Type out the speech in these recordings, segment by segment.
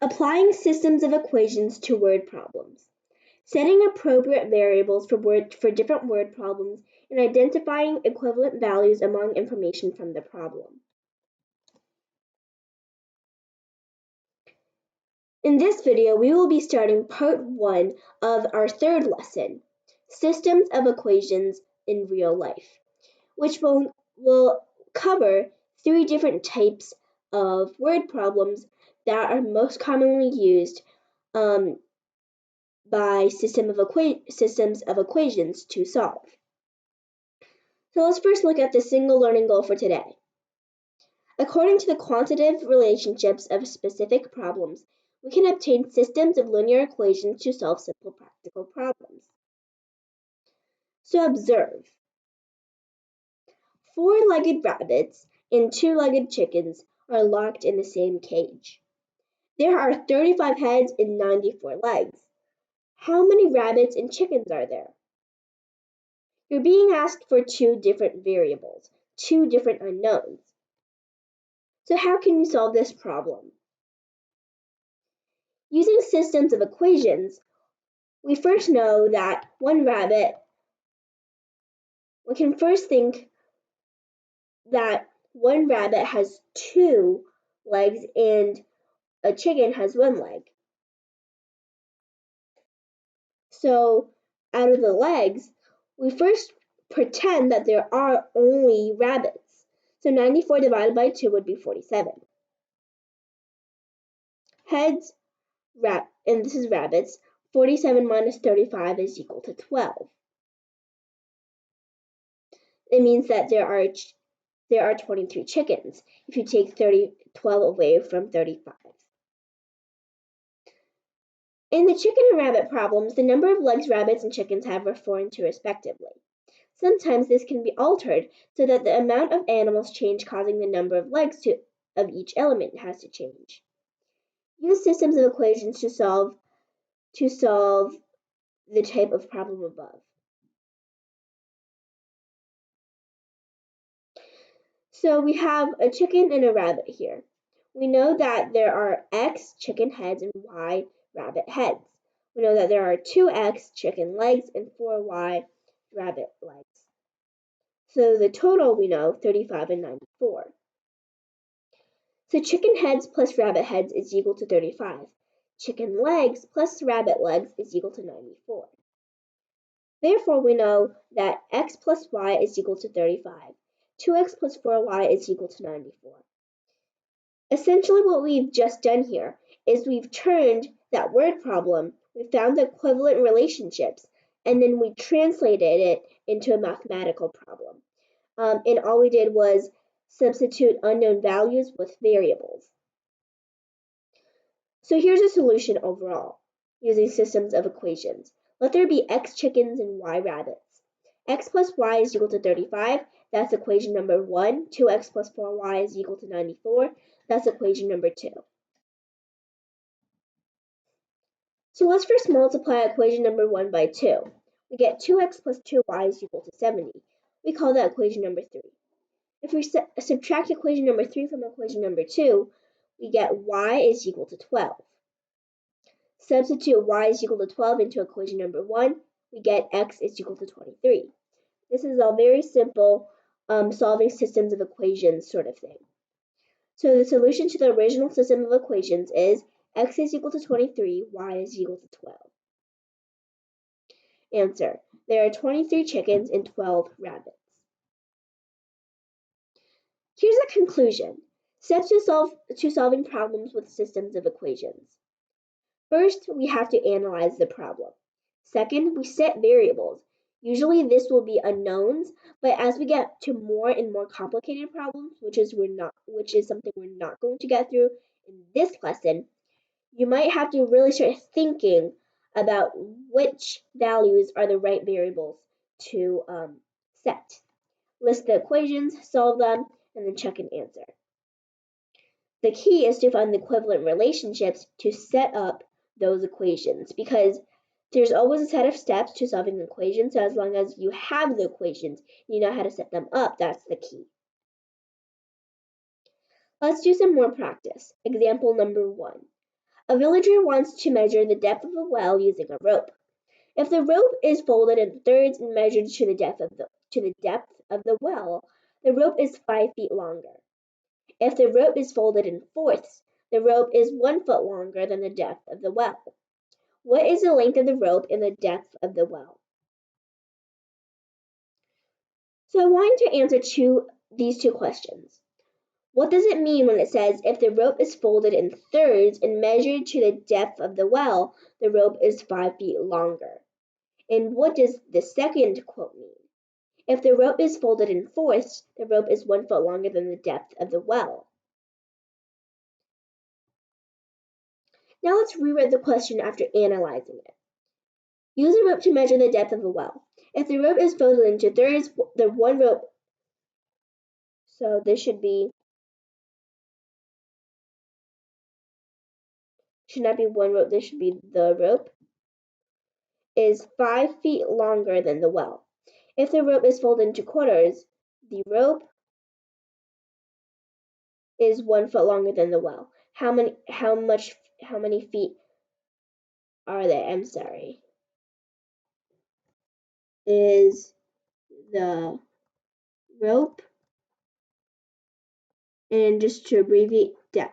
Applying systems of equations to word problems. Setting appropriate variables for different word problems and identifying equivalent values among information from the problem. In this video, we will be starting part 1 of our third lesson, Systems of Equations in Real Life, which will cover 3 different types of word problems that are most commonly used by systems of equations to solve. So let's first look at the single learning goal for today. According to the quantitative relationships of specific problems, we can obtain systems of linear equations to solve simple practical problems. So observe. 4-legged rabbits and 2-legged chickens are locked in the same cage. There are 35 heads and 94 legs. How many rabbits and chickens are there? You're being asked for 2 different variables, 2 different unknowns. So how can you solve this problem? Using systems of equations, we first know that we can first think that one rabbit has 2 legs and a chicken has 1 leg. So out of the legs, we first pretend that there are only rabbits. So 94 divided by 2 would be 47. Heads, and this is rabbits, 47 minus 35 is equal to 12. It means that there are 23 chickens if you take 12 away from 35. In the chicken and rabbit problems, the number of legs rabbits and chickens have are 4 and 2 respectively. Sometimes this can be altered so that the amount of animals change, causing the number of legs of each element has to change. Use systems of equations to solve the type of problem above. So we have a chicken and a rabbit here. We know that there are X chicken heads and Y rabbit heads. We know that there are 2X chicken legs and 4Y rabbit legs. So the total we know, 35 and 94. So chicken heads plus rabbit heads is equal to 35. Chicken legs plus rabbit legs is equal to 94. Therefore, we know that X plus Y is equal to 35. 2X plus 4Y is equal to 94. Essentially, what we've just done here is we've turned that word problem, we found the equivalent relationships, and then we translated it into a mathematical problem. And all we did was substitute unknown values with variables. So here's a solution overall, using systems of equations. Let there be X chickens and Y rabbits. X plus Y is equal to 35. That's equation number 1. 2X plus 4Y is equal to 94. That's equation number 2. So let's first multiply equation number 1 by 2. We get 2X plus 2Y is equal to 70. We call that equation number 3. If we subtract equation number 3 from equation number 2, we get Y is equal to 12. Substitute Y is equal to 12 into equation number 1, we get X is equal to 23. This is a very simple solving systems of equations sort of thing. So the solution to the original system of equations is X is equal to 23, Y is equal to 12. Answer: there are 23 chickens and 12 rabbits. Here's a conclusion. Steps to solving problems with systems of equations. First, we have to analyze the problem. Second, we set variables. Usually this will be unknowns, but as we get to more and more complicated problems, which is something we're not going to get through in this lesson, you might have to really start thinking about which values are the right variables to set. List the equations, solve them, and then check and answer. The key is to find the equivalent relationships to set up those equations, because there's always a set of steps to solving the equation, so as long as you have the equations, you know how to set them up, that's the key. Let's do some more practice. Example number 1. A villager wants to measure the depth of a well using a rope. If the rope is folded in thirds and measured to the depth of the well, the rope is 5 feet longer. If the rope is folded in fourths, the rope is 1 foot longer than the depth of the well. What is the length of the rope and the depth of the well? So I want to answer these two questions. What does it mean when it says if the rope is folded in thirds and measured to the depth of the well, the rope is 5 feet longer? And what does the second quote mean? If the rope is folded in fourths, the rope is 1 foot longer than the depth of the well. Now let's rewrite the question after analyzing it. Use a rope to measure the depth of a well. If the rope is folded into thirds, the one rope, so this should not be one rope, this should be the rope, is 5 feet longer than the well. If the rope is folded into quarters, the rope is 1 foot longer than the well. How many feet are there? I'm sorry. Is the rope, and just to abbreviate, depth.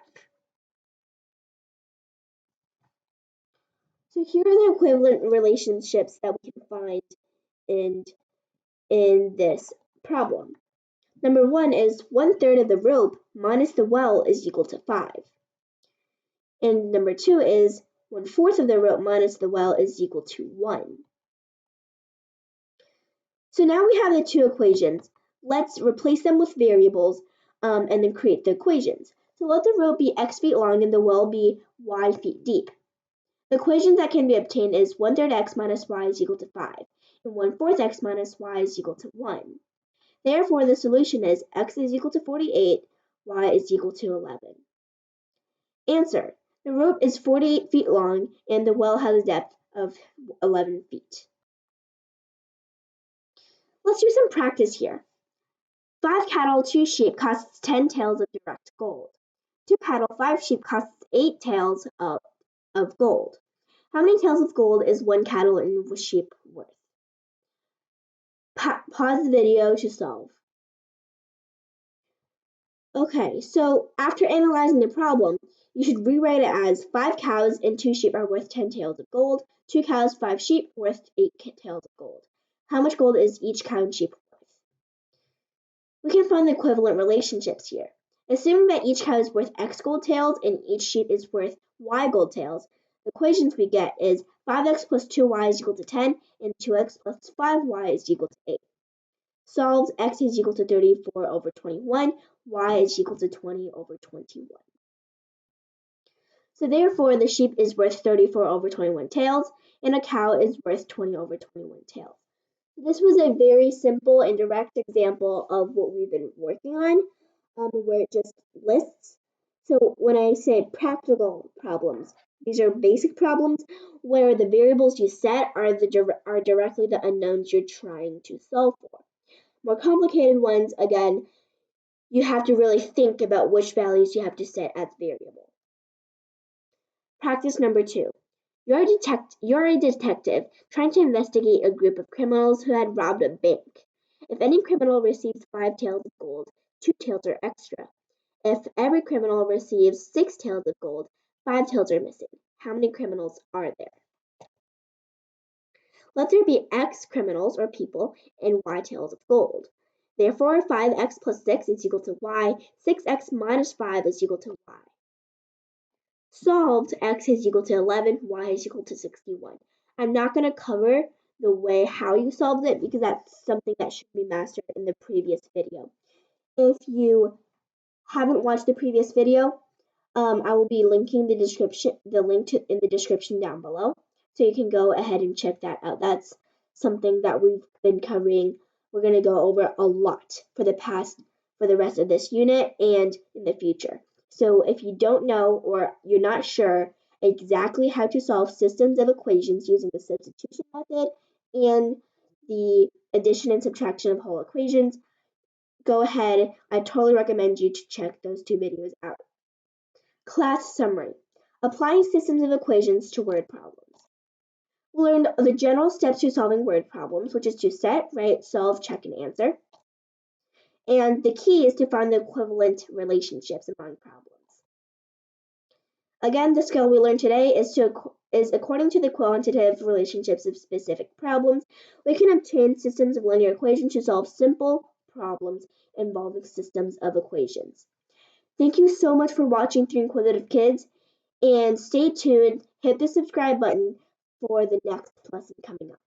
So here are the equivalent relationships that we can find in this problem. Number 1 is 1/3 of the rope minus the well is equal to 5. And number 2 is 1/4 of the rope minus the well is equal to 1. So now we have the two equations. Let's replace them with variables and then create the equations. So let the rope be x feet long and the well be y feet deep. The equation that can be obtained is 1/3 x minus y is equal to 5, and 1/4 x minus y is equal to 1. Therefore, the solution is x is equal to 48, y is equal to 11. Answer: the rope is 48 feet long and the well has a depth of 11 feet. Let's do some practice here. 5 cattle, 2 sheep costs 10 taels of direct gold. 2 cattle, 5 sheep costs 8 taels of gold. How many taels of gold is 1 cattle and sheep worth? Pause the video to solve. Okay, so after analyzing the problem, you should rewrite it as 5 cows and 2 sheep are worth 10 taels of gold, 2 cows, 5 sheep worth 8 taels of gold. How much gold is each cow and sheep worth? We can find the equivalent relationships here. Assuming that each cow is worth x gold taels and each sheep is worth y gold taels, the equations we get is 5x plus 2y is equal to 10 and 2x plus 5y is equal to 8. Solved, x is equal to 34 over 21, y is equal to 20 over 21. So therefore, the sheep is worth 34 over 21 taels, and a cow is worth 20 over 21 taels. This was a very simple and direct example of what we've been working on, where it just lists. So when I say practical problems, these are basic problems where the variables you set are directly the unknowns you're trying to solve for. More complicated ones, again, you have to really think about which values you have to set as variable. Practice number 2. You're a detective trying to investigate a group of criminals who had robbed a bank. If any criminal receives 5 taels of gold, 2 taels are extra. If every criminal receives 6 taels of gold, 5 taels are missing. How many criminals are there? Let there be x criminals or people and y taels of gold. Therefore, 5x plus 6 is equal to y, 6x minus 5 is equal to y. Solved, x is equal to 11, y is equal to 61. I'm not going to cover the way how you solved it because that's something that should be mastered in the previous video. If you haven't watched the previous video, I will be linking in the description down below, so you can go ahead and check that out. That's something that we've been covering. We're going to go over a lot for the rest of this unit and in the future. So if you don't know or you're not sure exactly how to solve systems of equations using the substitution method and the addition and subtraction of whole equations, go ahead. I totally recommend you to check those two videos out. Class summary. applying systems of equations to word problems. We learned the general steps to solving word problems, which is to set, write, solve, check, and answer. And the key is to find the equivalent relationships among problems. Again, the skill we learned today is according to the quantitative relationships of specific problems, we can obtain systems of linear equations to solve simple problems involving systems of equations. Thank you so much for watching through Inquisitive Kids, and stay tuned, hit the subscribe button for the next lesson coming up.